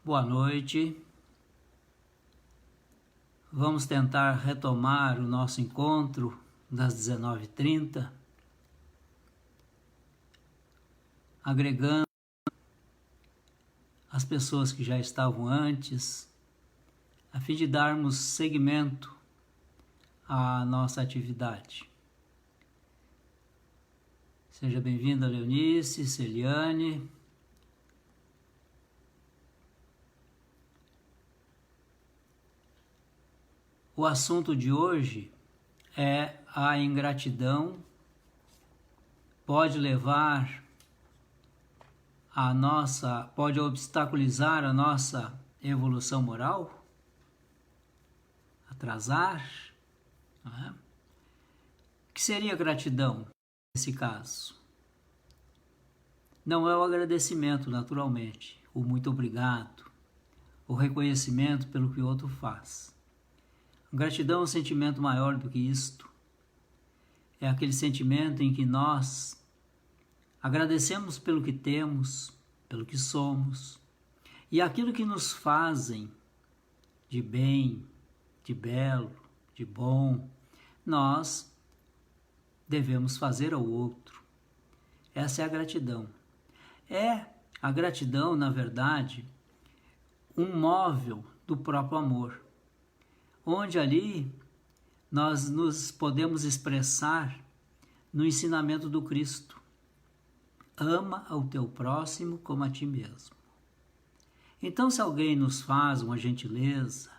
Boa noite. Vamos tentar retomar o nosso encontro das 19h30, agregando as pessoas que já estavam antes, a fim de darmos seguimento à nossa atividade. Seja bem-vinda, Leonice, Celiane. O assunto de hoje é a ingratidão pode obstaculizar a nossa evolução moral? Atrasar? O que seria gratidão nesse caso? Não é o agradecimento, naturalmente, o muito obrigado, o reconhecimento pelo que o outro faz. Gratidão é um sentimento maior do que isto. É aquele sentimento em que nós agradecemos pelo que temos, pelo que somos, e aquilo que nos fazem de bem, de belo, de bom, nós devemos fazer ao outro. Essa é a gratidão. A gratidão, na verdade, um móvel do próprio amor, onde ali nós nos podemos expressar no ensinamento do Cristo. Ama ao teu próximo como a ti mesmo. Então, se alguém nos faz uma gentileza,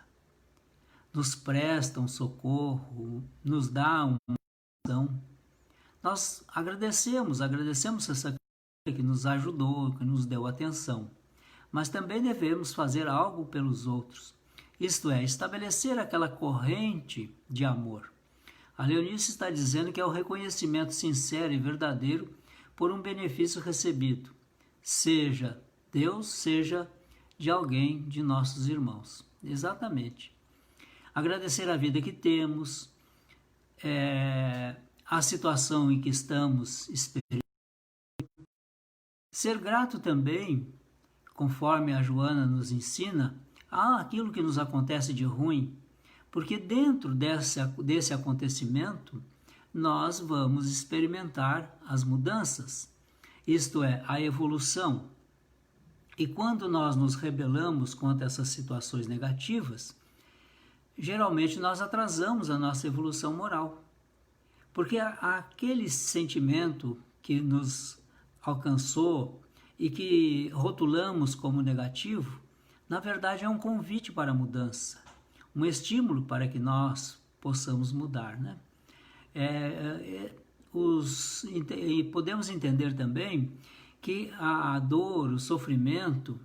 nos presta um socorro, nos dá uma ação, nós agradecemos essa criatura que nos ajudou, que nos deu atenção. Mas também devemos fazer algo pelos outros. Isto é, estabelecer aquela corrente de amor. A Leonice está dizendo que é o reconhecimento sincero e verdadeiro por um benefício recebido, seja Deus, seja de alguém de nossos irmãos. Exatamente. Agradecer a vida que temos, a situação em que estamos experimentando. Ser grato também, conforme a Joana nos ensina, aquilo que nos acontece de ruim, porque dentro desse acontecimento nós vamos experimentar as mudanças, isto é, a evolução. E quando nós nos rebelamos contra essas situações negativas, geralmente nós atrasamos a nossa evolução moral, porque aquele sentimento que nos alcançou e que rotulamos como negativo, na verdade é um convite para a mudança, um estímulo para que nós possamos mudar, né? E podemos entender também que a dor, o sofrimento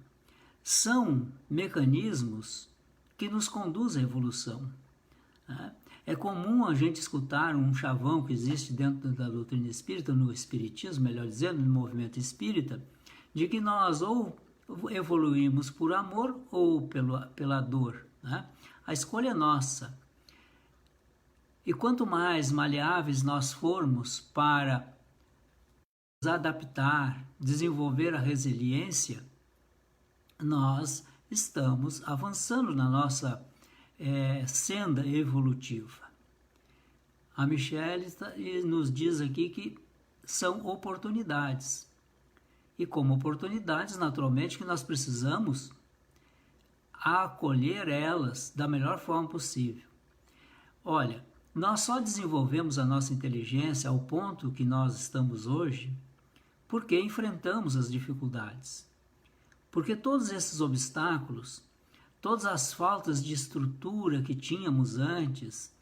são mecanismos que nos conduzem à evolução, né? É comum a gente escutar um chavão que existe dentro da doutrina espírita, no espiritismo, melhor dizendo, no movimento espírita, de que nós ou evoluímos por amor ou pela dor, né? A escolha é nossa. E quanto mais maleáveis nós formos para nos adaptar, desenvolver a resiliência, nós estamos avançando na nossa senda evolutiva. A Michele nos diz aqui que são oportunidades. E como oportunidades, naturalmente, que nós precisamos acolher elas da melhor forma possível. Olha, nós só desenvolvemos a nossa inteligência ao ponto que nós estamos hoje porque enfrentamos as dificuldades. Porque todos esses obstáculos, todas as faltas de estrutura que tínhamos antes,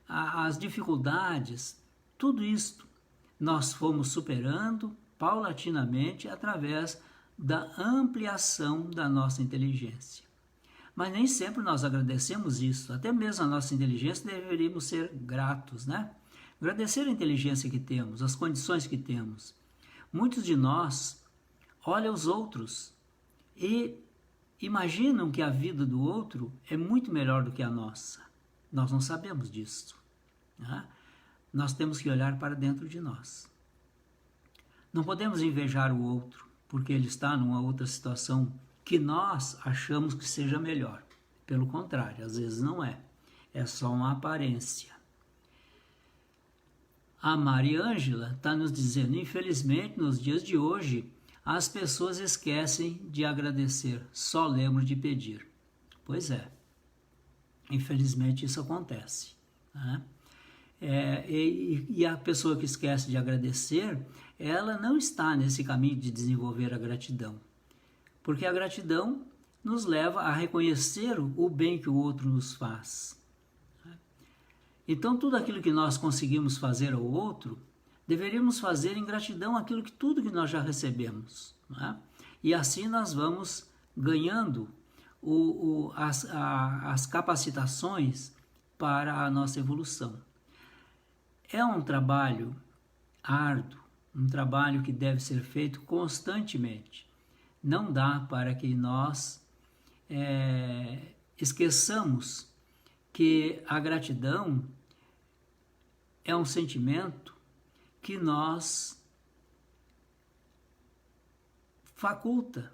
as dificuldades, tudo isto nós fomos superando paulatinamente através da ampliação da nossa inteligência. Mas nem sempre nós agradecemos isso, até mesmo a nossa inteligência deveríamos ser gratos, né? Agradecer a inteligência que temos, as condições que temos. Muitos de nós olham os outros e imaginam que a vida do outro é muito melhor do que a nossa. Nós não sabemos disso, né? Nós temos que olhar para dentro de nós. Não podemos invejar o outro, porque ele está numa outra situação que nós achamos que seja melhor. Pelo contrário, às vezes não é. É só uma aparência. A Mariângela está nos dizendo, infelizmente, nos dias de hoje, as pessoas esquecem de agradecer, só lembram de pedir. Pois é, infelizmente isso acontece, né? E a pessoa que esquece de agradecer, ela não está nesse caminho de desenvolver a gratidão. Porque a gratidão nos leva a reconhecer o bem que o outro nos faz. Então, tudo aquilo que nós conseguimos fazer ao outro, deveríamos fazer em gratidão tudo que nós já recebemos, né? E assim nós vamos ganhando as capacitações para a nossa evolução. É um trabalho árduo, um trabalho que deve ser feito constantemente. Não dá para que nós esqueçamos que a gratidão é um sentimento que nos faculta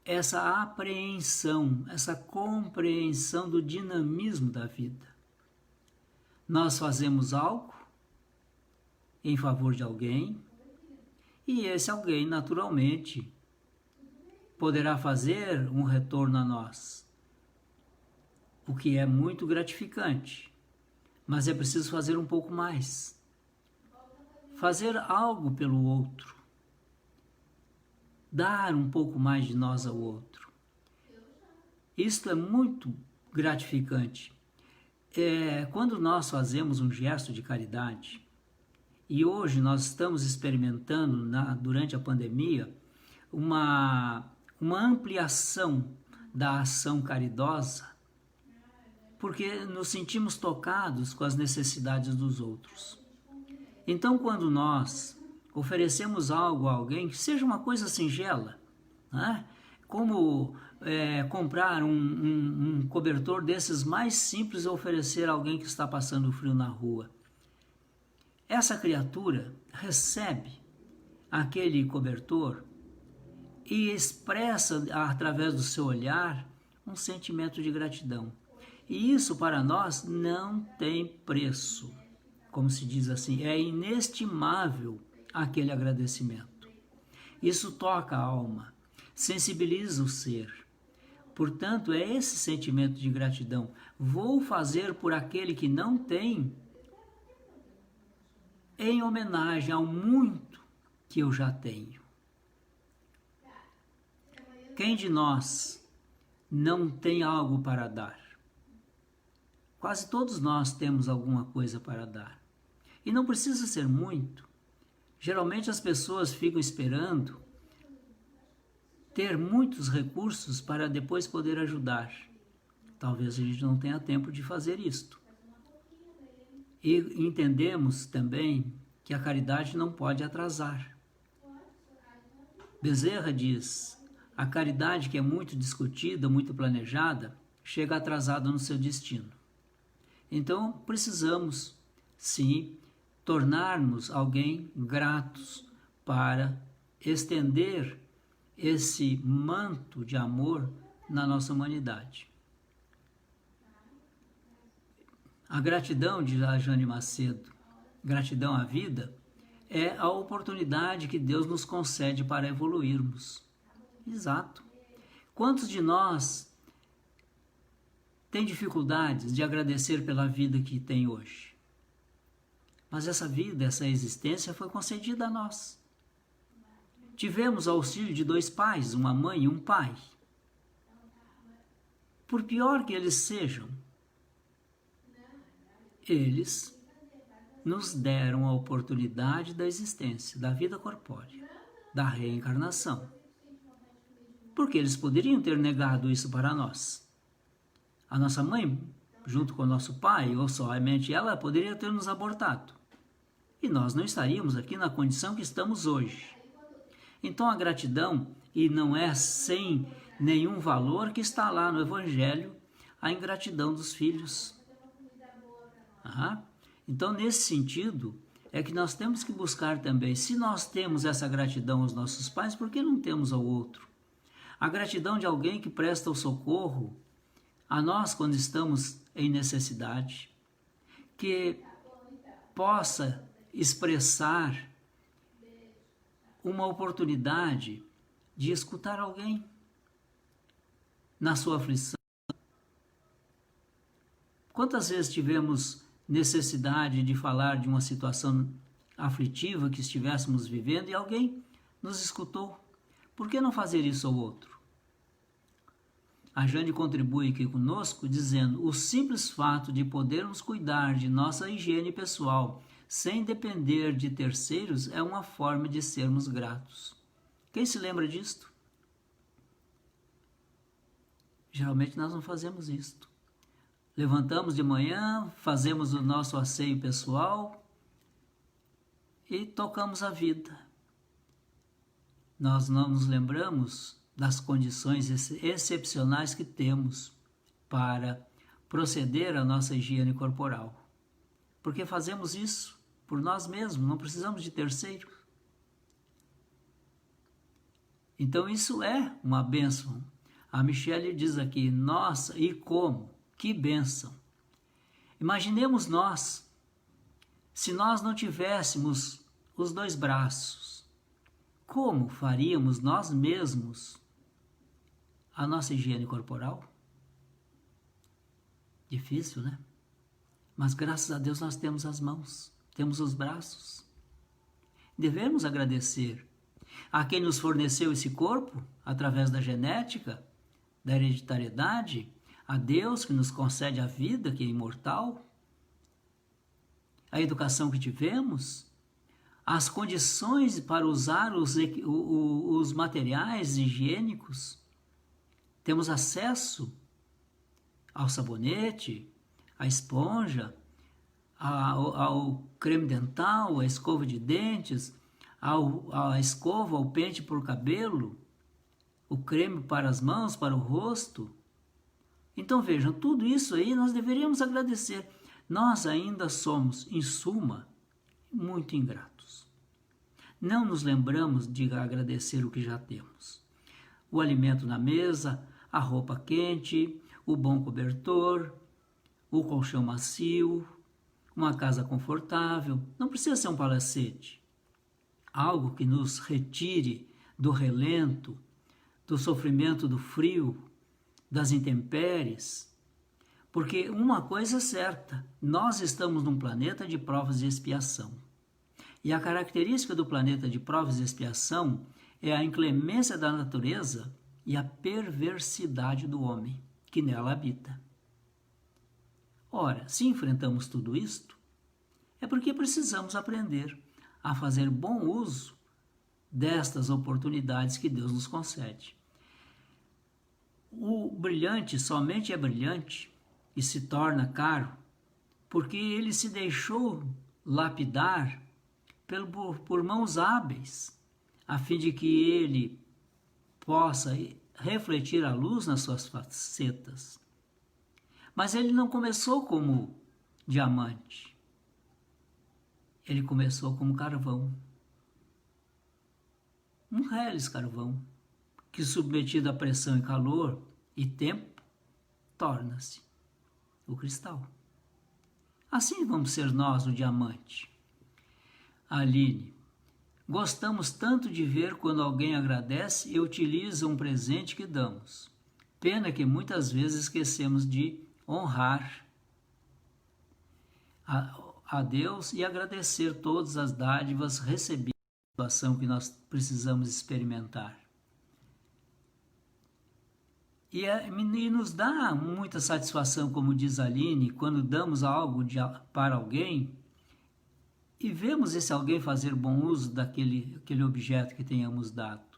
essa apreensão, essa compreensão do dinamismo da vida. Nós fazemos algo em favor de alguém e esse alguém, naturalmente, poderá fazer um retorno a nós, o que é muito gratificante, mas é preciso fazer um pouco mais. Fazer algo pelo outro, dar um pouco mais de nós ao outro. Isto é muito gratificante. Quando nós fazemos um gesto de caridade, e hoje nós estamos experimentando, durante a pandemia, uma ampliação da ação caridosa, porque nos sentimos tocados com as necessidades dos outros. Então, quando nós oferecemos algo a alguém, que seja uma coisa singela, né? Como comprar um cobertor desses mais simples e oferecer a alguém que está passando frio na rua. Essa criatura recebe aquele cobertor e expressa, através do seu olhar, um sentimento de gratidão. E isso, para nós, não tem preço. Como se diz assim, é inestimável aquele agradecimento. Isso toca a alma, sensibiliza o ser. Portanto, é esse sentimento de gratidão. Vou fazer por aquele que não tem, em homenagem ao muito que eu já tenho. Quem de nós não tem algo para dar? Quase todos nós temos alguma coisa para dar. E não precisa ser muito. Geralmente as pessoas ficam esperando ter muitos recursos para depois poder ajudar. Talvez a gente não tenha tempo de fazer isto. E entendemos também que a caridade não pode atrasar. Bezerra diz: a caridade que é muito discutida, muito planejada, chega atrasada no seu destino. Então, precisamos, sim, tornar-nos alguém gratos para estender esse manto de amor na nossa humanidade. A gratidão, diz a Jane Macedo, gratidão à vida, é a oportunidade que Deus nos concede para evoluirmos. Exato. Quantos de nós têm dificuldades de agradecer pela vida que tem hoje? Mas essa vida, essa existência foi concedida a nós. Tivemos auxílio de 2 pais, uma mãe e um pai. Por pior que eles sejam, eles nos deram a oportunidade da existência, da vida corpórea, da reencarnação. Porque eles poderiam ter negado isso para nós. A nossa mãe, junto com o nosso pai, ou somente ela, poderia ter nos abortado. E nós não estaríamos aqui na condição que estamos hoje. Então a gratidão, e não é sem nenhum valor, que está lá no Evangelho, a ingratidão dos filhos. Então, nesse sentido, é que nós temos que buscar também, se nós temos essa gratidão aos nossos pais, por que não temos ao outro? A gratidão de alguém que presta o socorro a nós quando estamos em necessidade, que possa expressar uma oportunidade de escutar alguém na sua aflição. Quantas vezes tivemos necessidade de falar de uma situação aflitiva que estivéssemos vivendo e alguém nos escutou? Por que não fazer isso ao outro? A Jane contribui aqui conosco dizendo: o simples fato de podermos cuidar de nossa higiene pessoal sem depender de terceiros é uma forma de sermos gratos. Quem se lembra disto? Geralmente nós não fazemos isto. Levantamos de manhã, fazemos o nosso asseio pessoal e tocamos a vida. Nós não nos lembramos das condições excepcionais que temos para proceder à nossa higiene corporal. Porque fazemos isso por nós mesmos, não precisamos de terceiro. Então isso é uma bênção. A Michele diz aqui: nossa, e como? Que bênção! Imaginemos nós, se nós não tivéssemos os dois braços, como faríamos nós mesmos a nossa higiene corporal? Difícil, né? Mas graças a Deus nós temos as mãos, temos os braços. Devemos agradecer a quem nos forneceu esse corpo através da genética, da hereditariedade, a Deus que nos concede a vida, que é imortal, a educação que tivemos, as condições para usar os materiais higiênicos. Temos acesso ao sabonete, à esponja, ao creme dental, à escova de dentes, à escova, ao pente para o cabelo, o creme para as mãos, para o rosto. Então vejam, tudo isso aí nós deveríamos agradecer. Nós ainda somos, em suma, muito ingratos. Não nos lembramos de agradecer o que já temos. O alimento na mesa, a roupa quente, o bom cobertor, o colchão macio, uma casa confortável. Não precisa ser um palacete. Algo que nos retire do relento, do sofrimento do frio, das intempéries. Porque uma coisa é certa, nós estamos num planeta de provas e expiação. E a característica do planeta de provas e expiação é a inclemência da natureza e a perversidade do homem, que nela habita. Ora, se enfrentamos tudo isto, é porque precisamos aprender a fazer bom uso destas oportunidades que Deus nos concede. O brilhante somente é brilhante e se torna caro porque ele se deixou lapidar por mãos hábeis, a fim de que ele possa refletir a luz nas suas facetas. Mas ele não começou como diamante. Ele começou como carvão. Um reles carvão, que submetido à pressão e calor e tempo, torna-se o cristal. Assim vamos ser nós o diamante. Aline, gostamos tanto de ver quando alguém agradece e utiliza um presente que damos. Pena que muitas vezes esquecemos de honrar a Deus e agradecer todas as dádivas recebidas na situação que nós precisamos experimentar. E nos dá muita satisfação, como diz a Aline, quando damos algo para alguém e vemos esse alguém fazer bom uso daquele objeto que tenhamos dado.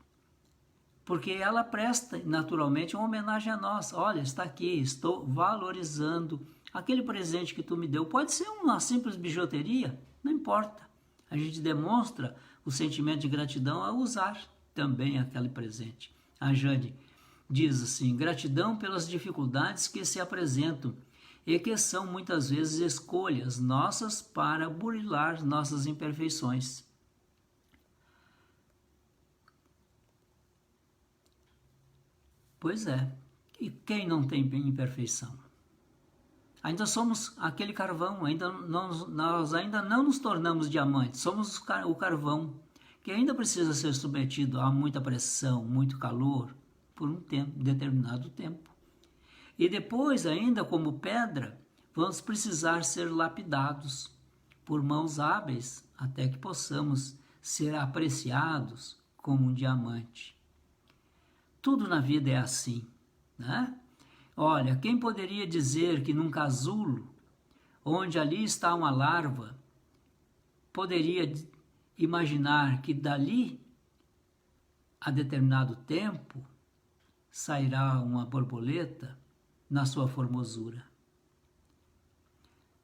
Porque ela presta naturalmente uma homenagem a nós. Olha, está aqui, estou valorizando aquele presente que tu me deu. Pode ser uma simples bijuteria, não importa. A gente demonstra o sentimento de gratidão ao usar também aquele presente. A Jane diz assim: gratidão pelas dificuldades que se apresentam e que são muitas vezes escolhas nossas para burilar nossas imperfeições. Pois é, e quem não tem imperfeição? Ainda somos aquele carvão, nós ainda não nos tornamos diamantes, somos o carvão, que ainda precisa ser submetido a muita pressão, muito calor, por um determinado tempo. E depois, ainda como pedra, vamos precisar ser lapidados por mãos hábeis até que possamos ser apreciados como um diamante. Tudo na vida é assim, né? Olha, quem poderia dizer que num casulo, onde ali está uma larva, poderia imaginar que dali a determinado tempo sairá uma borboleta na sua formosura?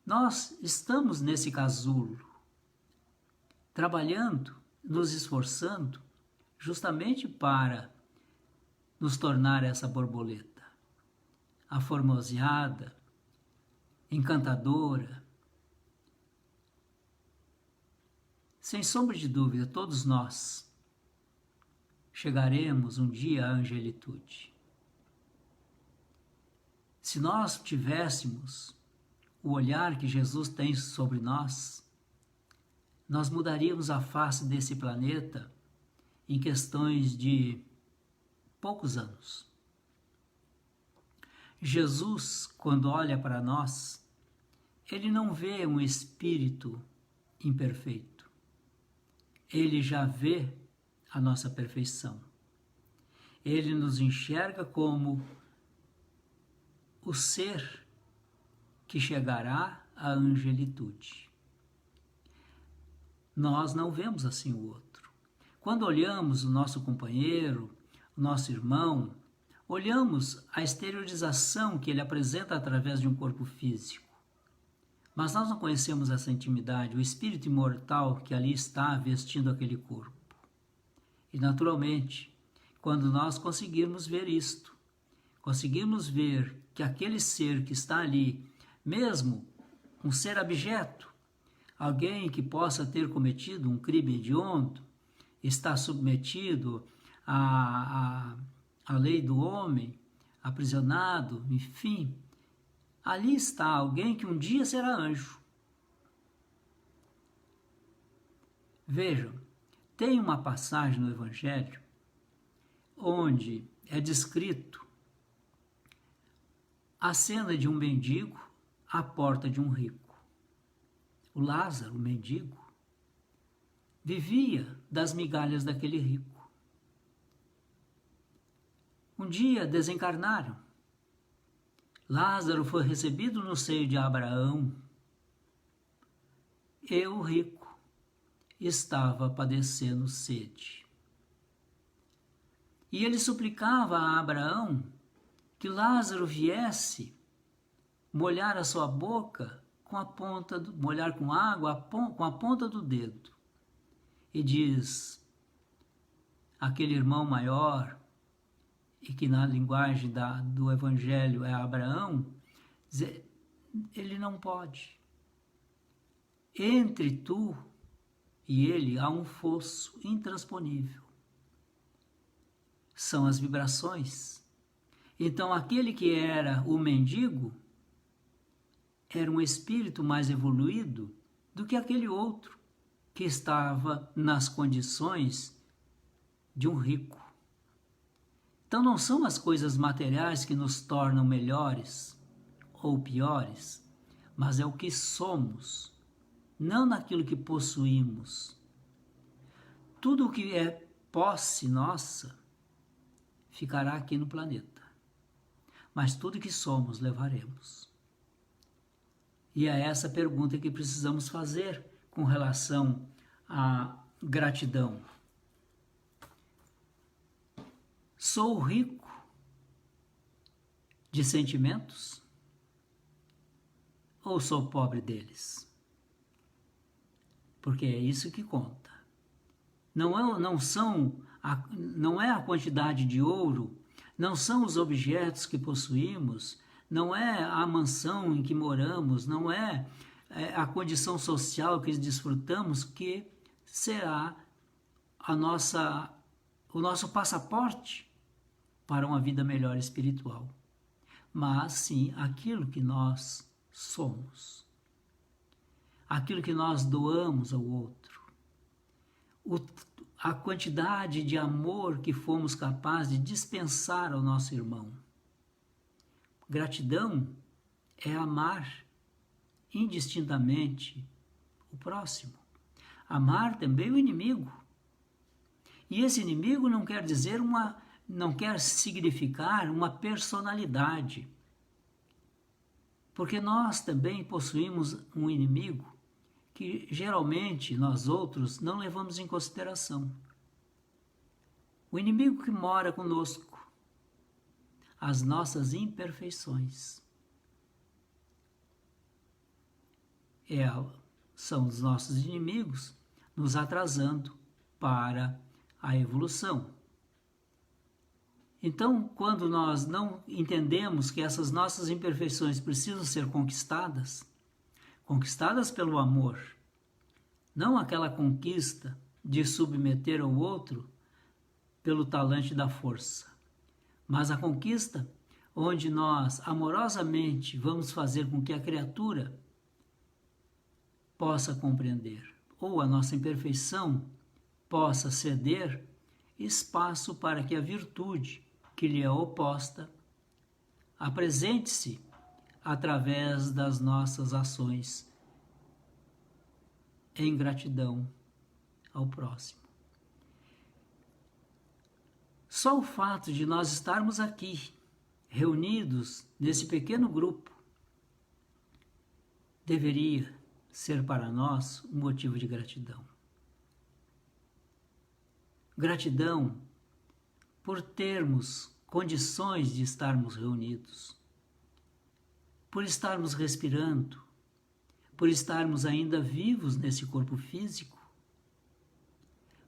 Nós estamos nesse casulo, trabalhando, nos esforçando, justamente para nos tornar essa borboleta, aformoseada, encantadora. Sem sombra de dúvida, todos nós chegaremos um dia à angelitude. Se nós tivéssemos o olhar que Jesus tem sobre nós, nós mudaríamos a face desse planeta em questões de poucos anos. Jesus, quando olha para nós, ele não vê um espírito imperfeito. Ele já vê a nossa perfeição. Ele nos enxerga como o ser que chegará à angelitude. Nós não vemos assim o outro. Quando olhamos o nosso companheiro, o nosso irmão, olhamos a exteriorização que ele apresenta através de um corpo físico. Mas nós não conhecemos essa intimidade, o espírito imortal que ali está vestindo aquele corpo. E naturalmente, quando nós conseguirmos ver isto, conseguirmos ver que aquele ser que está ali, mesmo um ser abjeto, alguém que possa ter cometido um crime hediondo, está submetido à lei do homem, aprisionado, enfim, ali está alguém que um dia será anjo. Vejam, tem uma passagem no Evangelho onde é descrito a cena de um mendigo à porta de um rico. O Lázaro, o mendigo, vivia das migalhas daquele rico. Um dia desencarnaram. Lázaro foi recebido no seio de Abraão e o rico estava padecendo sede. E ele suplicava a Abraão que Lázaro viesse molhar a sua boca com a ponta molhar com água com a ponta do dedo. E diz aquele irmão maior, e que na linguagem do Evangelho é Abraão, ele não pode. Entre tu e ele há um fosso intransponível. São as vibrações. Então aquele que era o mendigo era um espírito mais evoluído do que aquele outro que estava nas condições de um rico. Então não são as coisas materiais que nos tornam melhores ou piores, mas é o que somos, não naquilo que possuímos. Tudo o que é posse nossa ficará aqui no planeta, mas tudo que somos levaremos. E é essa pergunta que precisamos fazer com relação à gratidão. Sou rico de sentimentos ou sou pobre deles? Porque é isso que conta. Não é a quantidade de ouro, não são os objetos que possuímos, não é a mansão em que moramos, não é a condição social que desfrutamos que será o nosso passaporte para uma vida melhor espiritual, mas sim aquilo que nós somos, aquilo que nós doamos ao outro, a quantidade de amor que fomos capazes de dispensar ao nosso irmão. Gratidão é amar indistintamente o próximo, amar também o inimigo. E esse inimigo não quer dizer não quer significar uma personalidade, porque nós também possuímos um inimigo que geralmente nós outros não levamos em consideração. O inimigo que mora conosco, as nossas imperfeições. São os nossos inimigos nos atrasando para a evolução. Então, quando nós não entendemos que essas nossas imperfeições precisam ser conquistadas pelo amor, não aquela conquista de submeter ao outro pelo talante da força, mas a conquista onde nós amorosamente vamos fazer com que a criatura possa compreender, ou a nossa imperfeição possa ceder espaço para que a virtude que lhe é oposta apresente-se através das nossas ações em gratidão ao próximo. Só o fato de nós estarmos aqui, reunidos nesse pequeno grupo, deveria ser para nós um motivo de gratidão. Gratidão por termos condições de estarmos reunidos, por estarmos respirando, por estarmos ainda vivos nesse corpo físico,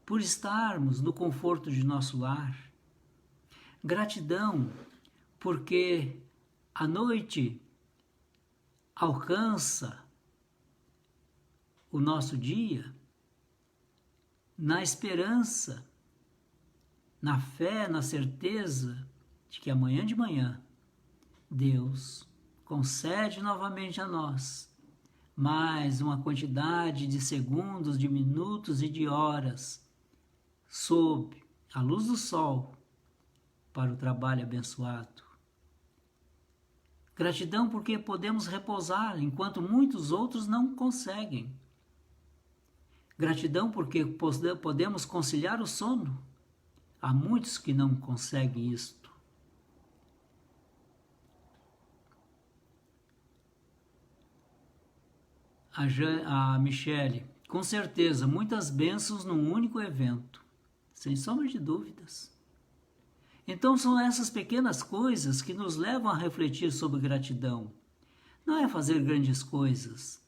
por estarmos no conforto de nosso lar. Gratidão porque a noite alcança o nosso dia na esperança, na fé, na certeza de que amanhã de manhã Deus concede novamente a nós mais uma quantidade de segundos, de minutos e de horas sob a luz do sol para o trabalho abençoado. Gratidão porque podemos repousar enquanto muitos outros não conseguem. Gratidão porque podemos conciliar o sono. Há muitos que não conseguem isto. A Michele, com certeza, muitas bênçãos num único evento, sem sombra de dúvidas. Então são essas pequenas coisas que nos levam a refletir sobre gratidão. Não é fazer grandes coisas,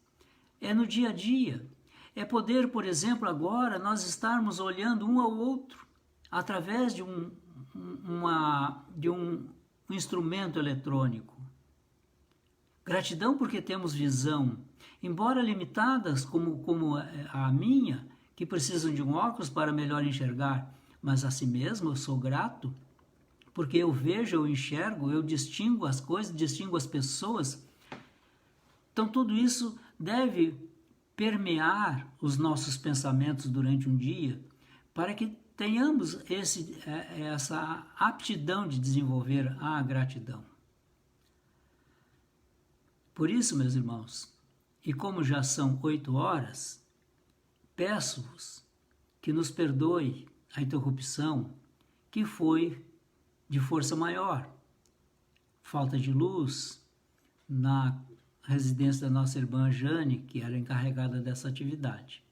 é no dia a dia. É poder, por exemplo, agora nós estarmos olhando um ao outro através de um instrumento eletrônico. Gratidão porque temos visão, embora limitadas como a minha, que precisam de um óculos para melhor enxergar, mas a si mesmo eu sou grato, porque eu vejo, eu enxergo, eu distingo as coisas, distingo as pessoas. Então tudo isso deve permear os nossos pensamentos durante um dia, para que tenhamos essa aptidão de desenvolver a gratidão. Por isso, meus irmãos, e como já são 8 horas, peço-vos que nos perdoe a interrupção que foi de força maior. Falta de luz na residência da nossa irmã Jane, que era encarregada dessa atividade.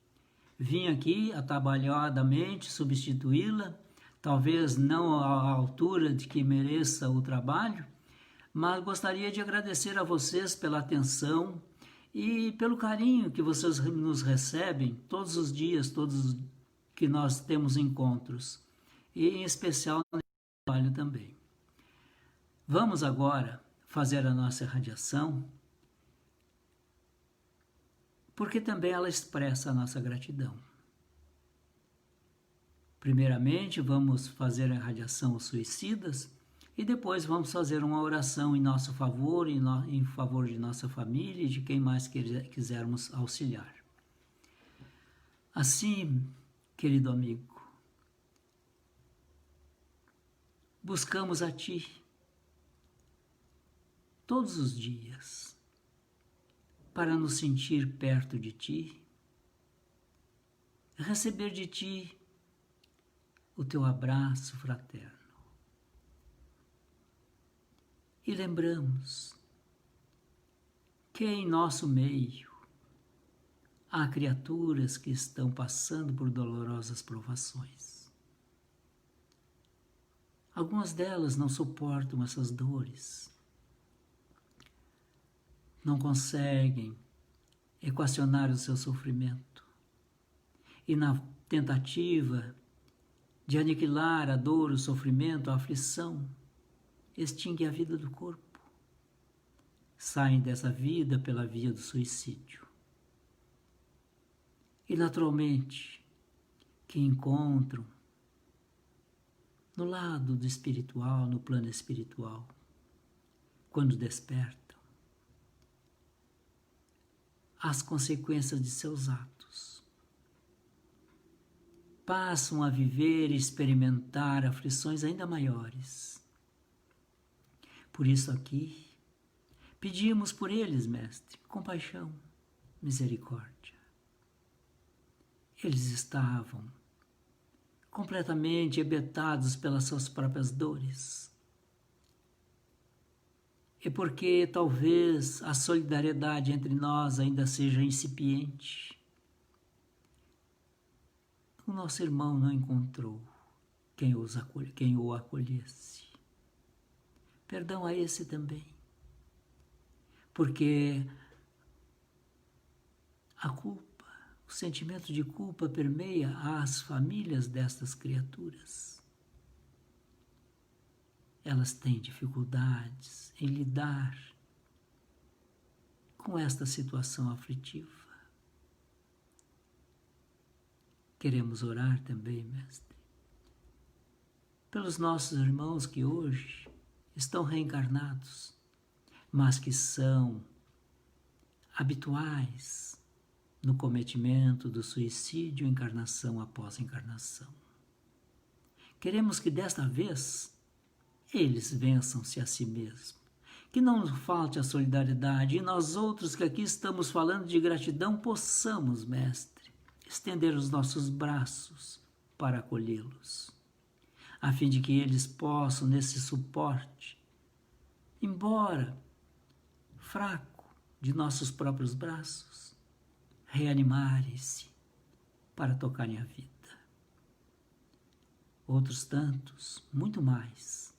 Vim aqui atabalhadamente substituí-la, talvez não à altura de que mereça o trabalho, mas gostaria de agradecer a vocês pela atenção e pelo carinho que vocês nos recebem todos os dias, todos que nós temos encontros, e em especial no trabalho também. Vamos agora fazer a nossa irradiação, porque também ela expressa a nossa gratidão. Primeiramente, vamos fazer a irradiação aos suicidas e depois vamos fazer uma oração em nosso favor, em favor de nossa família e de quem mais quisermos auxiliar. Assim, querido amigo, buscamos a Ti todos os dias para nos sentir perto de Ti, receber de Ti o Teu abraço fraterno. E lembramos que em nosso meio há criaturas que estão passando por dolorosas provações. Algumas delas não suportam essas dores, não conseguem equacionar o seu sofrimento e na tentativa de aniquilar a dor, o sofrimento, a aflição, extingue a vida do corpo, saem dessa vida pela via do suicídio. E naturalmente, que encontram no lado do espiritual, no plano espiritual, quando despertam, as consequências de seus atos, passam a viver e experimentar aflições ainda maiores. Por isso aqui, pedimos por eles, Mestre, compaixão, misericórdia. Eles estavam completamente hebetados pelas suas próprias dores. E porque talvez a solidariedade entre nós ainda seja incipiente, o nosso irmão não encontrou quem o acolhesse. Perdão a esse também, porque a culpa, o sentimento de culpa permeia as famílias destas criaturas. Elas têm dificuldades em lidar com esta situação aflitiva. Queremos orar também, Mestre, pelos nossos irmãos que hoje estão reencarnados, mas que são habituais no cometimento do suicídio encarnação após encarnação. Queremos que desta vez eles vençam-se a si mesmos, que não nos falte a solidariedade e nós outros que aqui estamos falando de gratidão possamos, Mestre, estender os nossos braços para acolhê-los, a fim de que eles possam, nesse suporte, embora fraco de nossos próprios braços, reanimarem-se para tocarem a vida. Outros tantos, muito mais,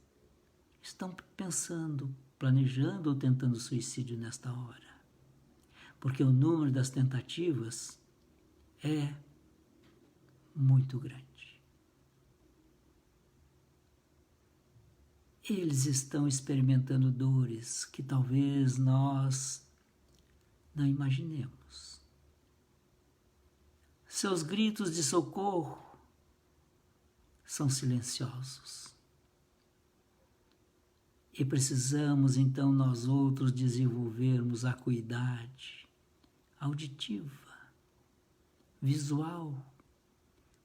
estão pensando, planejando ou tentando suicídio nesta hora, porque o número das tentativas é muito grande. Eles estão experimentando dores que talvez nós não imaginemos. Seus gritos de socorro são silenciosos. E precisamos, então, nós outros desenvolvermos a acuidade auditiva, visual,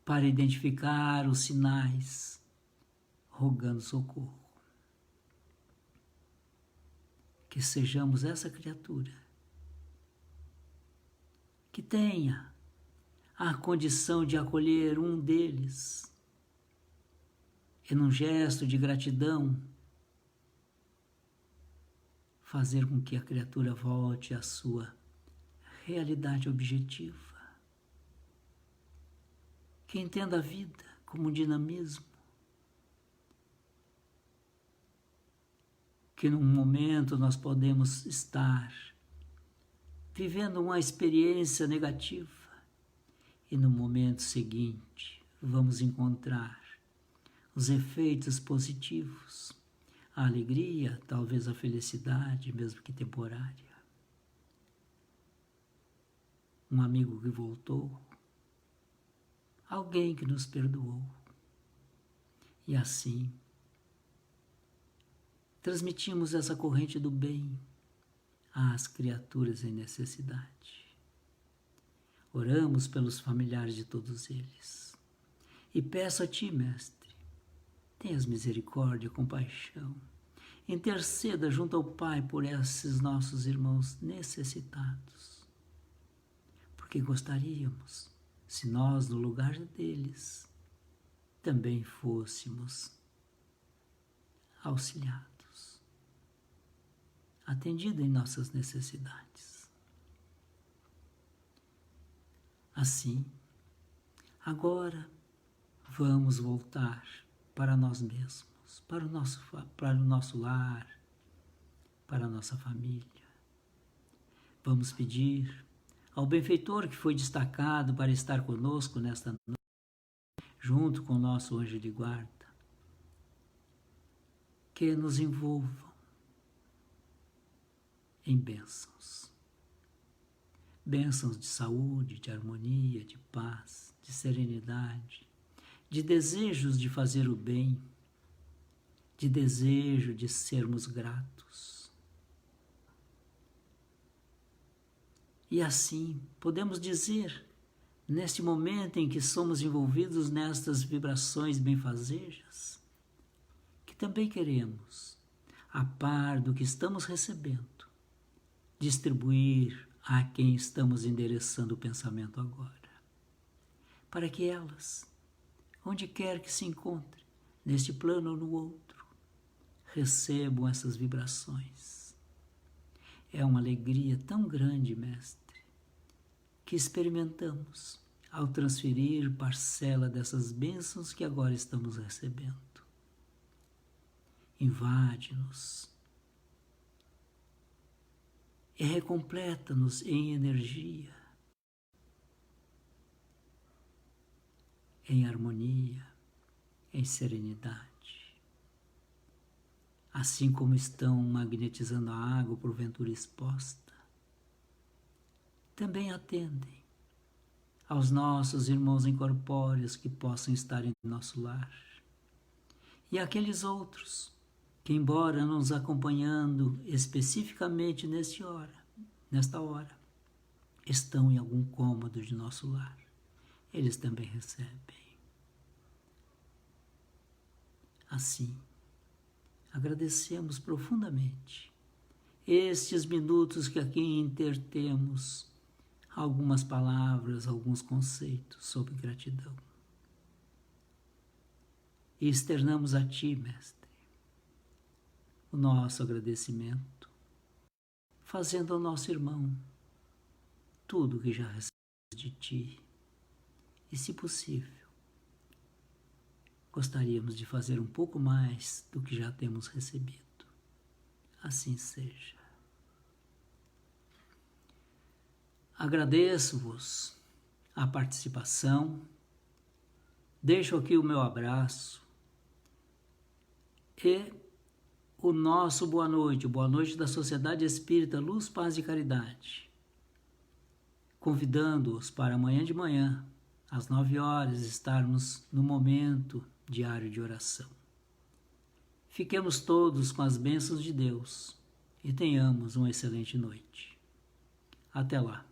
para identificar os sinais, rogando socorro. Que sejamos essa criatura que tenha a condição de acolher um deles e, num gesto de gratidão, fazer com que a criatura volte à sua realidade objetiva, que entenda a vida como um dinamismo, que num momento nós podemos estar vivendo uma experiência negativa e no momento seguinte vamos encontrar os efeitos positivos, a alegria, talvez a felicidade, mesmo que temporária. Um amigo que voltou, alguém que nos perdoou. E assim, transmitimos essa corrente do bem às criaturas em necessidade. Oramos pelos familiares de todos eles. E peço a Ti, Mestre, tenhas misericórdia, compaixão. Interceda junto ao Pai por esses nossos irmãos necessitados. Porque gostaríamos, se nós, no lugar deles, também fôssemos auxiliados, atendido em nossas necessidades. Assim, agora vamos voltar para nós mesmos, para o nosso lar, para a nossa família. Vamos pedir ao benfeitor que foi destacado para estar conosco nesta noite, junto com o nosso anjo de guarda, que nos envolvam em bênçãos. Bênçãos de saúde, de harmonia, de paz, de serenidade, de desejos de fazer o bem, de desejo de sermos gratos. E assim podemos dizer, neste momento em que somos envolvidos nestas vibrações benfazejas, que também queremos, a par do que estamos recebendo, distribuir a quem estamos endereçando o pensamento agora, para que elas, onde quer que se encontrem, neste plano ou no outro, recebam essas vibrações. É uma alegria tão grande, Mestre, que experimentamos ao transferir parcela dessas bênçãos que agora estamos recebendo. Invade-nos e recompleta-nos em energia, em harmonia, em serenidade. Assim como estão magnetizando a água porventura exposta, também atendem aos nossos irmãos incorpóreos que possam estar em nosso lar. E aqueles outros que, embora nos acompanhando especificamente nesta hora, estão em algum cômodo de nosso lar, eles também recebem. Assim, agradecemos profundamente estes minutos que aqui intertemos algumas palavras, alguns conceitos sobre gratidão. E externamos a Ti, Mestre, o nosso agradecimento, fazendo ao nosso irmão tudo o que já recebemos de Ti. E, se possível, gostaríamos de fazer um pouco mais do que já temos recebido. Assim seja. Agradeço-vos a participação, deixo aqui o meu abraço e o nosso boa noite da Sociedade Espírita Luz, Paz e Caridade, convidando-os para amanhã de manhã, às 9 horas, estarmos no momento diário de oração. Fiquemos todos com as bênçãos de Deus e tenhamos uma excelente noite. Até lá.